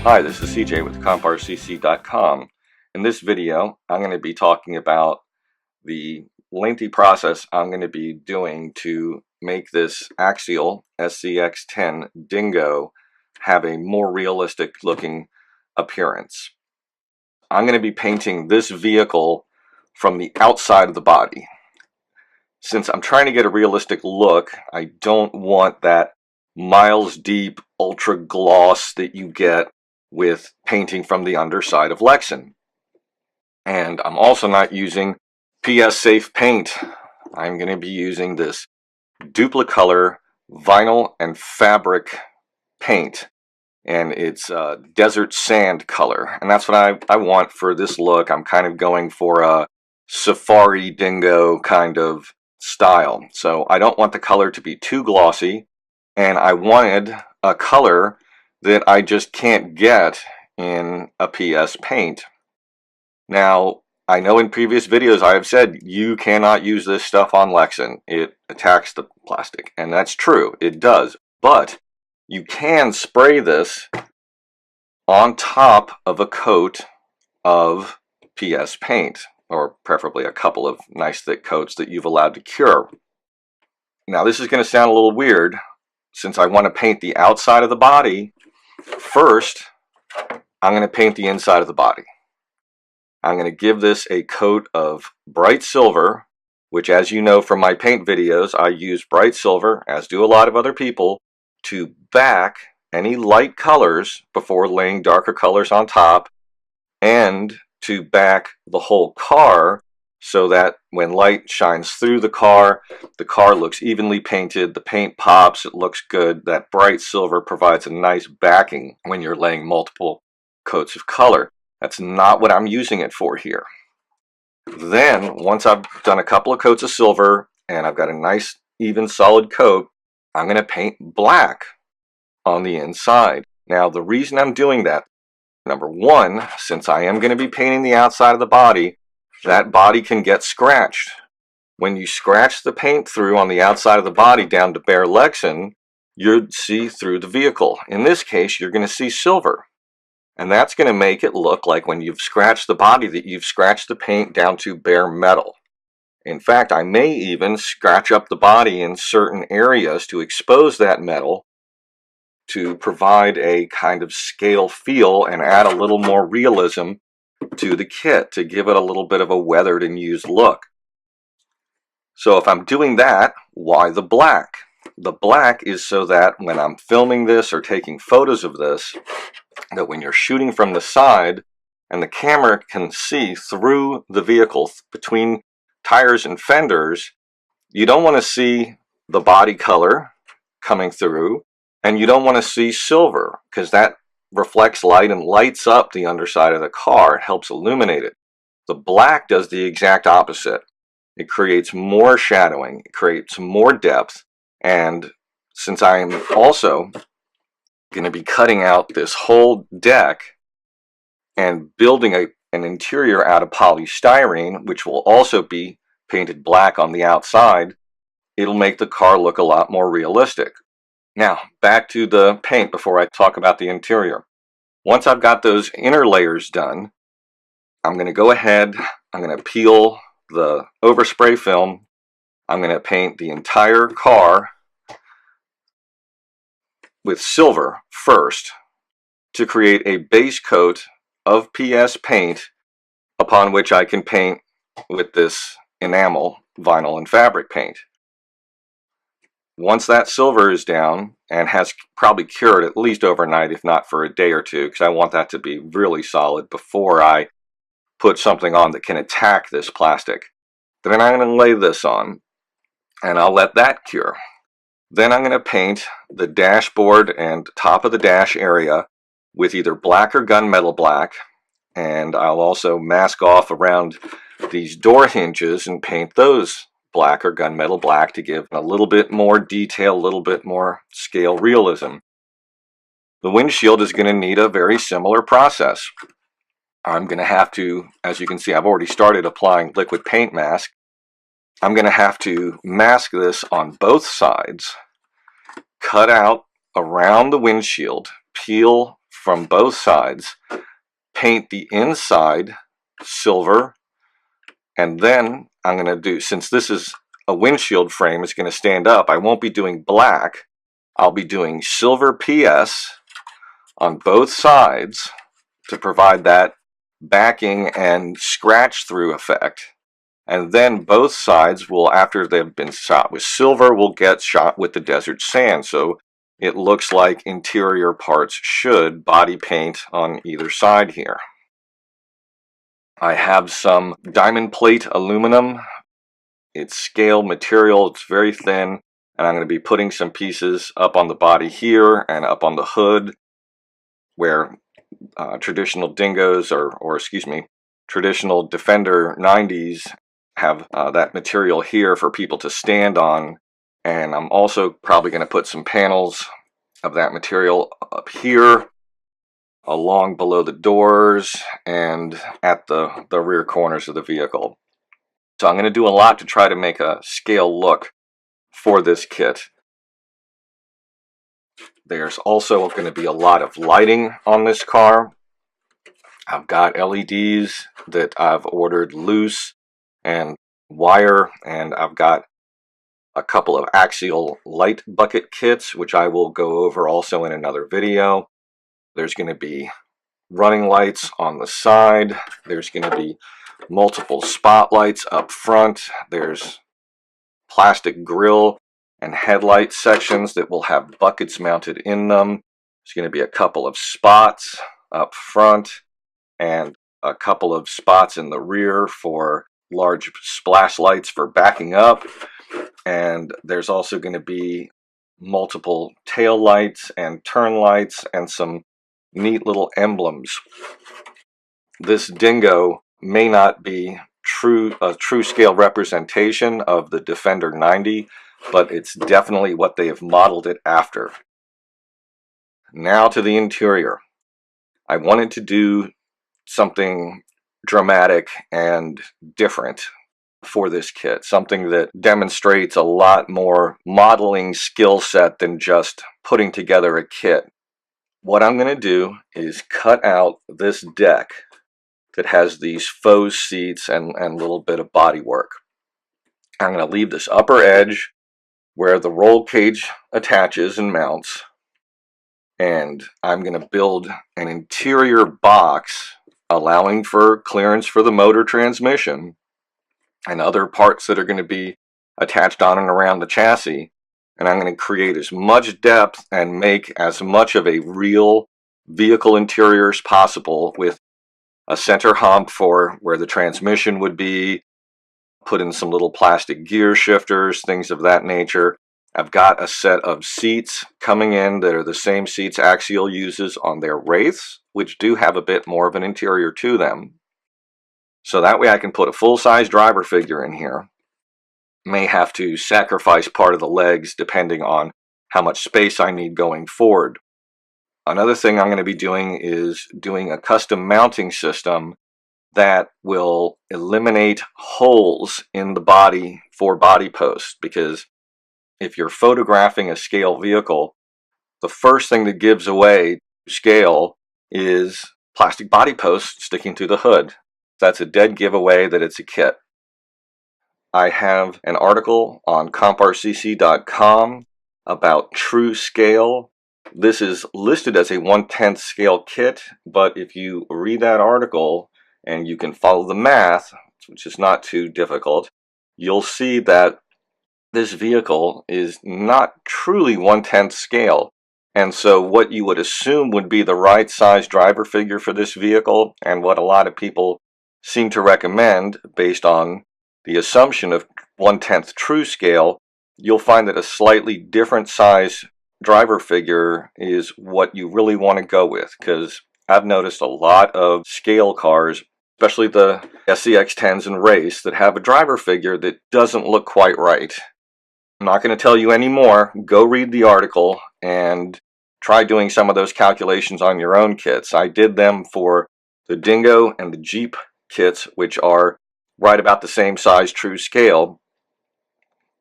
Hi, this is CJ with CJatCompRCC.com. In this video, I'm going to be talking about the lengthy process I'm going to be doing to make this Axial SCX10 Dingo have a more realistic looking appearance. I'm going to be painting this vehicle from the outside of the body. Since I'm trying to get a realistic look, I don't want that miles deep ultra gloss that you get with painting from the underside of Lexan. And I'm also not using PS safe paint. I'm going to be using this Duplicolor vinyl and fabric paint, and it's desert sand color, and that's what I want for this look. I'm kind of going for a safari dingo kind of style, so I don't want the color to be too glossy, and I wanted a color that I just can't get in a PS paint. Now, I know in previous videos I have said you cannot use this stuff on Lexan. It attacks the plastic, and that's true, it does, but you can spray this on top of a coat of PS paint, or preferably a couple of nice thick coats that you've allowed to cure. Now, this is going to sound a little weird. Since I want to paint the outside of the body first, I'm going to paint the inside of the body. I'm going to give this a coat of bright silver, which, as you know from my paint videos, I use bright silver, as do a lot of other people, to back any light colors before laying darker colors on top, and to back the whole car so that when light shines through the car looks evenly painted, the paint pops, it looks good. That bright silver provides a nice backing when you're laying multiple coats of color. That's not what I'm using it for here. Then, once I've done a couple of coats of silver and I've got a nice even solid coat, I'm going to paint black on the inside. Now, the reason I'm doing that, number one, since I am going to be painting the outside of the body, that body can get scratched. When you scratch the paint through on the outside of the body down to bare Lexan, you'd see through the vehicle. In this case, you're going to see silver. And that's going to make it look like when you've scratched the body that you've scratched the paint down to bare metal. In fact, I may even scratch up the body in certain areas to expose that metal to provide a kind of scale feel and add a little more realism to the kit to give it a little bit of a weathered and used look. So if I'm doing that, why the black? The black is so that when I'm filming this or taking photos of this, that when you're shooting from the side and the camera can see through the vehicle between tires and fenders, you don't want to see the body color coming through, and you don't want to see silver because that reflects light and lights up the underside of the car. It helps illuminate it. The black does the exact opposite. It creates more shadowing, it creates more depth, and since I'm also going to be cutting out this whole deck and building an interior out of polystyrene, which will also be painted black on the outside, it'll make the car look a lot more realistic. Now, back to the paint before I talk about the interior. Once I've got those inner layers done, I'm going to go ahead, I'm going to peel the overspray film, I'm going to paint the entire car with silver first to create a base coat of PS paint upon which I can paint with this enamel, vinyl, and fabric paint. Once that silver is down and has probably cured at least overnight, if not for a day or two, because I want that to be really solid before I put something on that can attack this plastic, then I'm going to lay this on and I'll let that cure. Then I'm going to paint the dashboard and top of the dash area with either black or gunmetal black, and I'll also mask off around these door hinges and paint those black or gunmetal black to give a little bit more detail, a little bit more scale realism. The windshield is going to need a very similar process. I'm going to have to, as you can see, I've already started applying liquid paint mask. I'm going to have to mask this on both sides, cut out around the windshield, peel from both sides, paint the inside silver, and then I'm going to do, since this is a windshield frame, it's going to stand up, I won't be doing black. I'll be doing silver PS on both sides to provide that backing and scratch through effect. And then both sides will, after they've been shot with silver, will get shot with the desert sand. So it looks like interior parts should, body paint on either side here. I have some diamond plate aluminum. It's scale material, it's very thin, and I'm going to be putting some pieces up on the body here and up on the hood where traditional Dingos, or excuse me, traditional Defender 90s have that material here for people to stand on. And I'm also probably going to put some panels of that material up here, along below the doors and at the rear corners of the vehicle. So I'm going to do a lot to try to make a scale look for this kit. There's also going to be a lot of lighting on this car. I've got LEDs that I've ordered loose and wire, and I've got a couple of axial light bucket kits, which I will go over also in another video. There's going to be running lights on the side. There's going to be multiple spotlights up front. There's plastic grille and headlight sections that will have buckets mounted in them. There's going to be a couple of spots up front and a couple of spots in the rear for large splash lights for backing up. And there's also going to be multiple tail lights and turn lights and some neat little emblems. This Dingo may not be a true scale representation of the Defender 90, but it's definitely what they have modeled it after. Now to the interior. I wanted to do something dramatic and different for this kit, something that demonstrates a lot more modeling skill set than just putting together a kit. What I'm going to do is cut out this deck that has these faux seats and a little bit of body work. I'm going to leave this upper edge where the roll cage attaches and mounts, and I'm going to build an interior box allowing for clearance for the motor transmission and other parts that are going to be attached on and around the chassis. And I'm going to create as much depth and make as much of a real vehicle interior as possible, with a center hump for where the transmission would be, put in some little plastic gear shifters, things of that nature. I've got a set of seats coming in that are the same seats Axial uses on their Wraiths, which do have a bit more of an interior to them. So that way I can put a full-size driver figure in here. May have to sacrifice part of the legs depending on how much space I need going forward. Another thing I'm going to be doing is doing a custom mounting system that will eliminate holes in the body for body posts, because if you're photographing a scale vehicle, the first thing that gives away scale is plastic body posts sticking to the hood. That's a dead giveaway that it's a kit. I have an article on CJatCompRCC.com about true scale. This is listed as a 1/10 scale kit, but if you read that article and you can follow the math, which is not too difficult, you'll see that this vehicle is not truly 1/10 scale. And so what you would assume would be the right size driver figure for this vehicle, and what a lot of people seem to recommend based on the assumption of 1/10 true scale, you'll find that a slightly different size driver figure is what you really want to go with, because I've noticed a lot of scale cars, especially the SCX10s and Wraiths, that have a driver figure that doesn't look quite right. I'm not going to tell you any more. Go read the article and try doing some of those calculations on your own kits. I did them for the Dingo and the Jeep kits, which are right about the same size true scale.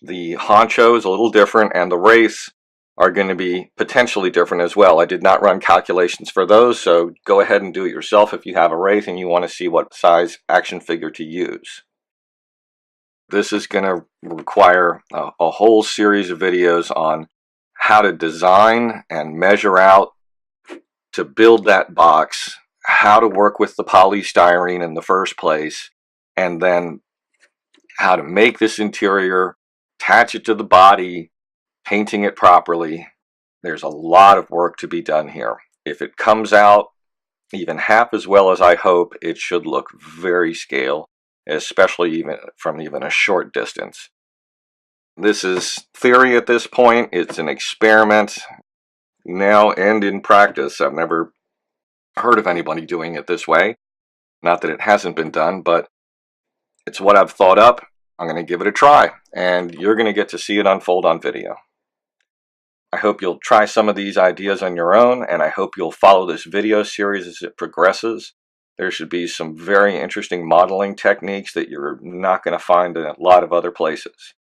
The Honcho is a little different, and the Wraiths are going to be potentially different as well. I did not run calculations for those, so go ahead and do it yourself if you have a Wraith and you want to see what size action figure to use. This is going to require a whole series of videos on how to design and measure out to build that box, how to work with the polystyrene in the first place, and then how to make this interior, attach it to the body, painting it properly. There's a lot of work to be done here. If it comes out even half as well as I hope, it should look very scale, especially even from a short distance. This is theory at this point. It's an experiment now and in practice. I've never heard of anybody doing it this way. Not that it hasn't been done, but it's what I've thought up. I'm going to give it a try, and you're going to get to see it unfold on video. I hope you'll try some of these ideas on your own, and I hope you'll follow this video series as it progresses. There should be some very interesting modeling techniques that you're not going to find in a lot of other places.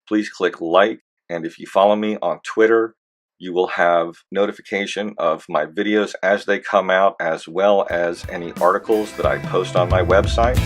Please click like, and if you follow me on Twitter, you will have notification of my videos as they come out, as well as any articles that I post on my website.